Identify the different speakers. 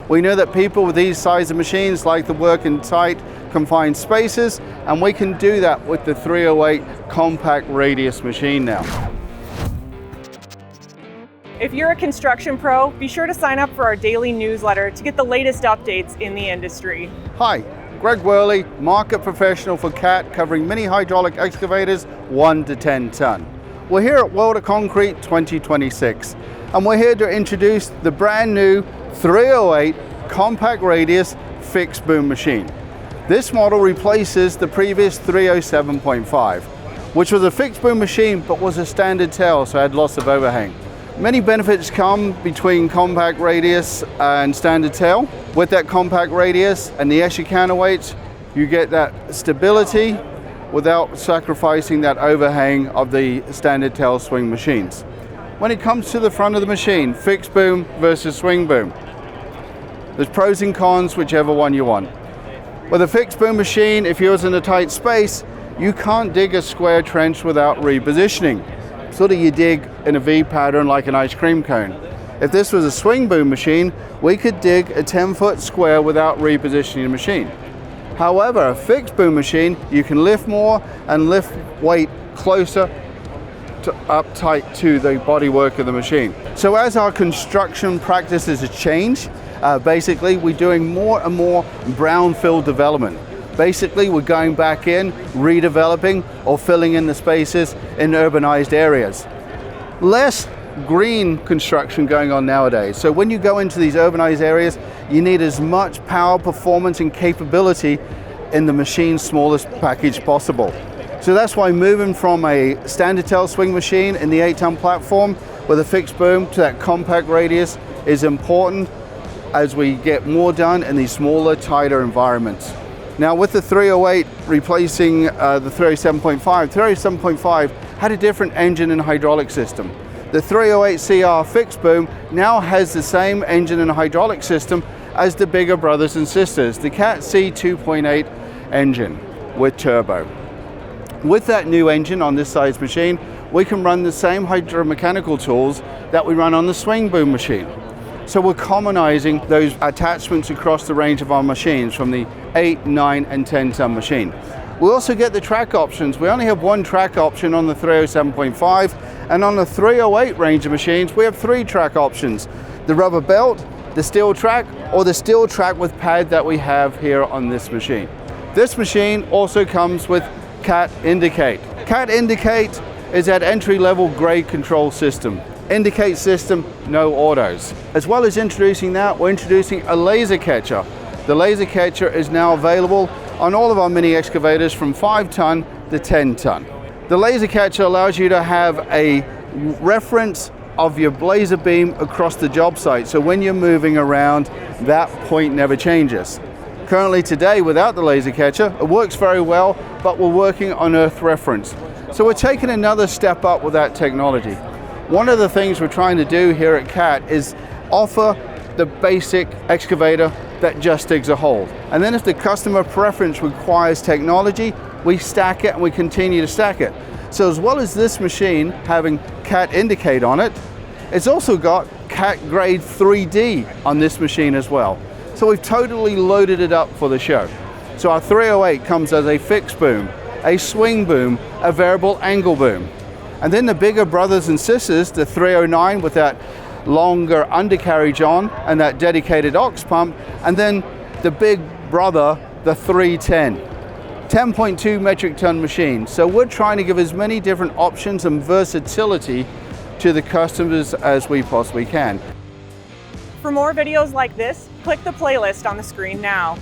Speaker 1: We know that people with these size of machines like to work in tight, confined spaces, and we can do that with the 308 compact radius machine now.
Speaker 2: If you're a construction pro, be sure to sign up for our daily newsletter to get the latest updates in the industry.
Speaker 1: Hi, Greg Worley, market professional for Cat, covering mini hydraulic excavators 1 to 10 ton. We're here at World of Concrete 2026, and we're here to introduce the brand new 308 compact radius fixed boom machine. This model replaces the previous 307.5, which was a fixed boom machine but was a standard tail, so had lots of overhang. Many benefits come between compact radius and standard tail. With that compact radius and the extra counterweights, you get that stability without sacrificing that overhang of the standard tail swing machines. When it comes to the front of the machine, fixed boom versus swing boom, there's pros and cons, whichever one you want. With a fixed boom machine, if you're in a tight space, you can't dig a square trench without repositioning. Sort of you dig in a V pattern like an ice cream cone. If this was a swing boom machine, we could dig a 10-foot square without repositioning the machine. However, a fixed boom machine, you can lift more and lift weight closer to up tight to the bodywork of the machine. So as our construction practices change, basically we're doing more and more brownfield development. Basically, we're going back in, redeveloping or filling in the spaces in urbanized areas. Less green construction going on nowadays. So when you go into these urbanized areas, you need as much power, performance, and capability in the machine's smallest package possible. So that's why moving from a standard tail swing machine in the 8-ton platform with a fixed boom to that compact radius is important as we get more done in these smaller, tighter environments. Now with the 308 replacing the 307.5, 307.5 had a different engine and hydraulic system. The 308 CR fixed boom now has the same engine and hydraulic system as the bigger brothers and sisters, the Cat C2.8 engine with turbo. With that new engine on this size machine, we can run the same hydromechanical tools that we run on the swing boom machine. So we're commonizing those attachments across the range of our machines from the 8, 9, and 10-ton machine. We also get the track options. We only have one track option on the 307.5, and on the 308 range of machines, we have 3 track options. The rubber belt, the steel track, or the steel track with pad that we have here on this machine. This machine also comes with Cat Indicate. Cat Indicate is that entry-level grade control system. Indicate system, no autos. As well as introducing that, we're introducing a laser catcher. The laser catcher is now available on all of our mini excavators from 5-ton to 10-ton. The laser catcher allows you to have a reference of your laser beam across the job site. So when you're moving around, that point never changes. Currently today, without the laser catcher, it works very well, but we're working on earth reference. So we're taking another step up with that technology. One of the things we're trying to do here at Cat is offer the basic excavator that just digs a hole. And then if the customer preference requires technology, we stack it and we continue to stack it. So as well as this machine having Cat Indicate on it, it's also got Cat Grade 3D on this machine as well. So we've totally loaded it up for the show. So our 308 comes as a fixed boom, a swing boom, a variable angle boom. And then the bigger brothers and sisters, the 309 with that longer undercarriage on and that dedicated aux pump, and then the big brother, the 310. 10.2 metric ton machine. So we're trying to give as many different options and versatility to the customers as we possibly can.
Speaker 2: For more videos like this, click the playlist on the screen now.